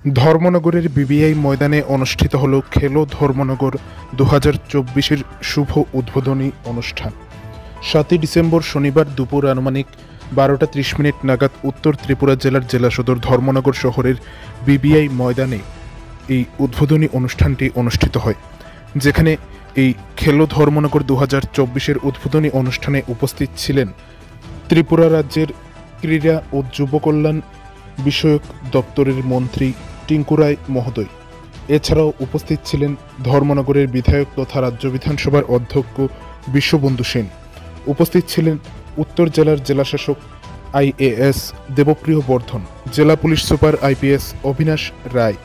ধর্মনগরের BBI ময়দানে অনুষ্ঠিত হল খেলো ধর্মনগর 2024-এর শুভ উদ্বোধনী অনুষ্ঠান। 7 ডিসেম্বর শনিবার দুপুর আনুমানিক 12টা 30 মিনিট নাগাদ উত্তর ত্রিপুরা জেলার জেলা সদর ধর্মনগর শহরের বিবিআই ময়দানে এই উদ্বোধনী অনুষ্ঠানটি অনুষ্ঠিত হয়, যেখানে এই খেলো ধর্মনগর 2024-এর উদ্বোধনী অনুষ্ঠানে উপস্থিত ছিলেন ত্রিপুরা রাজ্যের ক্রীড়া ও যুব কল্যাণ বিষয়ক দপ্তরের মন্ত্রী টিঙ্কু রায় মহোদয়। এছাড়াও উপস্থিত ছিলেন ধর্মনগরের বিধায়ক তথা রাজ্য বিধানসভার অধ্যক্ষ বিশ্ববন্ধু সেন। উপস্থিত ছিলেন উত্তর জেলার জেলাশাসক IAS দেবপ্রিয় বর্ধন, জেলা পুলিশ সুপার IPS অবিনাশ রায়,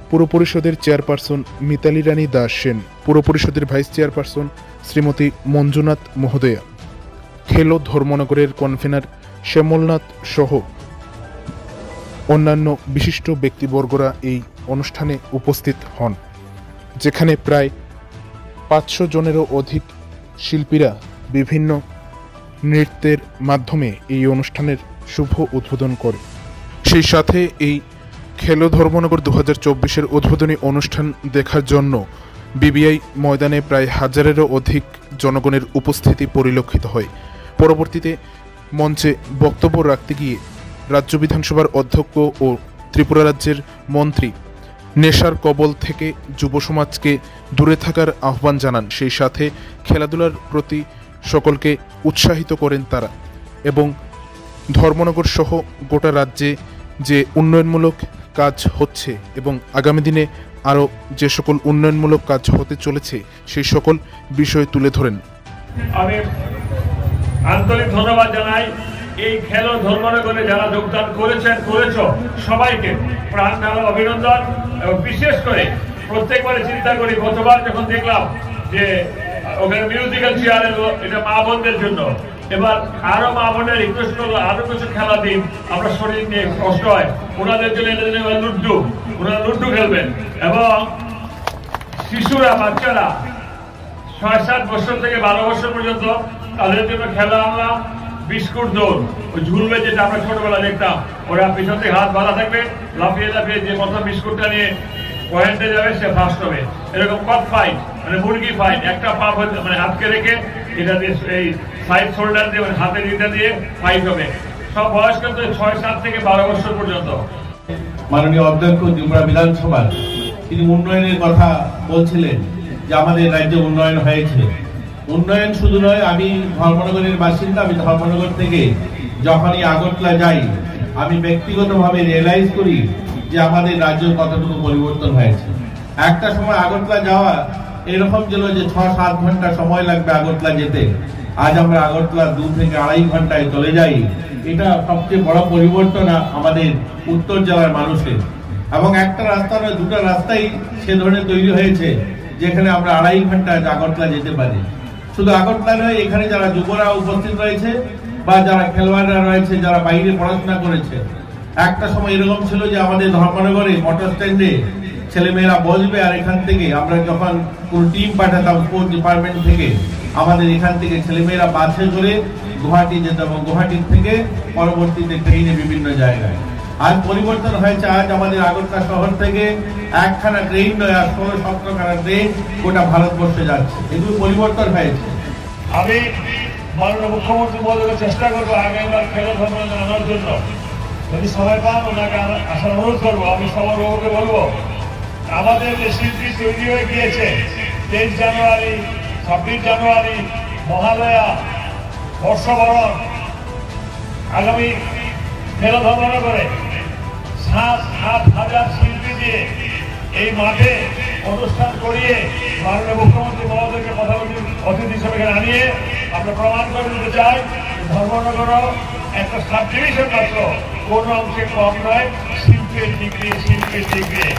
পুর পরিষদের চেয়ারপারসন মিতালি রানী দাস সেন, পুর পরিষদের ভাইস চেয়ারপারসন শ্রীমতী মঞ্জুনাথ মহোদয়া, খেলো ধর্মনগরের কনভেনার শ্যামলনাথ সহ অন্যান্য বিশিষ্ট ব্যক্তিবর্গরা এই অনুষ্ঠানে উপস্থিত হন, যেখানে প্রায় 500 জনেরও অধিক শিল্পীরা বিভিন্ন নৃত্যের মাধ্যমে এই অনুষ্ঠানের শুভ উদ্বোধন করে। সেই সাথে এই খেলো ধর্মনগর 2024-এর উদ্বোধনী অনুষ্ঠান দেখার জন্য বিবিআই ময়দানে প্রায় 1000-এরও অধিক জনগণের উপস্থিতি পরিলক্ষিত হয়। পরবর্তীতে মঞ্চে বক্তব্য রাখতে গিয়ে রাজ্য বিধানসভার অধ্যক্ষ ও ত্রিপুরা রাজ্যের মন্ত্রী নেশার কবল থেকে যুব সমাজকে দূরে থাকার আহ্বান জানান। সেই সাথে খেলাধুলার প্রতি সকলকে উৎসাহিত করেন তারা, এবং ধর্মনগর সহ গোটা রাজ্যে যে উন্নয়নমূলক কাজ হচ্ছে এবং আগামী দিনে আরও যে সকল উন্নয়নমূলক কাজ হতে চলেছে সেই সকল বিষয় তুলে ধরেন। আমি আন্তরিক ধন্যবাদ জানাই এই খেলো ধর্মনগরে যারা যোগদান করেছো সবাইকে প্রাণ ঢালা অভিনন্দন। এবং বিশেষ করে প্রত্যেকবারে চিন্তা করি, গতবার যখন দেখলাম যে ওখানে মিউজিক্যাল চেয়ারের এটা মা বোনদের জন্য, এবার আরো মা বোনের রিকোয়েস্ট করলো আরো কিছু খেলা দিন, আমরা শরীর নিয়ে কষ্ট হয়, ওনাদের জন্য ওনারা লুড্ডু খেলবেন। এবং শিশুরা, বাচ্চারা 6-7 বছর থেকে 12 বছর পর্যন্ত তাদের জন্য খেলা আনলাম। বিস্কুট দৌড়, ওই ঝুলবে, যেটা আমরা ছোটবেলা দেখতাম, ওরা পিছন থেকে হাত বাঁধা থাকবে, লাফিয়ে লাফিয়ে যে প্রথম বিস্কুটটা নিয়ে পয়েন্টে যাবে সে ফার্স্ট হবে। এরকম কক ফাইট, মানে মুরগি ফাইট, একটা পা মানে হাতকে রেখে এটা দিয়ে এই সাইড শোল্ডার দিয়ে মানে হাতের দিকটা দিয়ে ফাইট হবে। সব বয়স কিন্তু 6-7 থেকে 12 বছর পর্যন্ত। মাননীয় অধ্যক্ষ ত্রিপুরা বিধানসভা তিনি উন্নয়নের কথা বলছিলেন যে আমাদের রাজ্যে উন্নয়ন হয়েছে। উন্নয়ন শুধু নয়, আমি ধর্মনগরের বাসিন্দা, আমি ধর্মনগর থেকে যখনই আগরতলা যাই আমি ব্যক্তিগতভাবে রিয়েলাইজ করি যে আমাদের রাজ্য কতটুকু পরিবর্তন হয়েছে। একটা সময় আগরতলা যাওয়া এরকম ছিল যে 6-7 ঘন্টা সময় লাগবে আগরতলা যেতে, আজ আমরা আগরতলা 2 থেকে 2.5 ঘন্টায় চলে যাই। এটা সবচেয়ে বড় পরিবর্তন আমাদের উত্তর জেলার মানুষের। এবং একটা রাস্তা নয়, 2টা রাস্তাই সে ধরনের তৈরি হয়েছে যেখানে আমরা 2.5 ঘন্টায় আগরতলা যেতে পারি। শুধু আগরতলা নয়, এখানে যারা যুবরা উপস্থিত রয়েছে বা যারা খেলোয়াড়রা রয়েছে, যারা বাইরে পড়াশোনা করেছে, একটা সময় এরকম ছিল যে আমাদের ধর্মনগরে মোটর স্ট্যান্ডে ছেলেমেয়েরা বসবে, আর এখান থেকে আমরা যখন কোন টিম পাঠাতাম স্পোর্টস ডিপার্টমেন্ট থেকে, আমাদের এখান থেকে ছেলেমেয়েরা বাসে করে গুয়াহাটি যেত এবং গুয়াহাটির থেকে পরবর্তীতে ট্রেনে বিভিন্ন জায়গায়। আজ পরিবর্তন হয়েছে, আজ আমাদের আগরতলা শহর থেকে একখানা ট্রেন নয়, আর 16-17খানা ট্রেন গোটা ভারতবর্ষে যাচ্ছে। এগুলো পরিবর্তন হয়েছে। আমি মাননীয় মুখ্যমন্ত্রী মহোদয়কে চেষ্টা করবো আগামীবার খেলো ধর্মনগর আনার জন্য, যদি সময় পান ওনাকে আসার অনুরোধ করবো। আমি সবার বাবুকে বলবো, আমাদের যে শিল্পী তৈরি হয়ে গিয়েছে 23 জানুয়ারি, 26 জানুয়ারি, মহালয়া, বর্ষবরণ, আগামী খেলো ধর্মনগরে 7,000 শিল্পী দিয়ে এই মাঠে অনুষ্ঠান করিয়ে মাননীয় মুখ্যমন্ত্রী মহোদয়কে প্রধানমন্ত্রী অতিথি হিসেবে আনিয়ে আমরা প্রমাণ করে দিতে চাই ধর্মনগরও একটা সাব ডিভিশন মাত্র, কোন অংশে কম নয় শিল্পের দিক দিয়ে।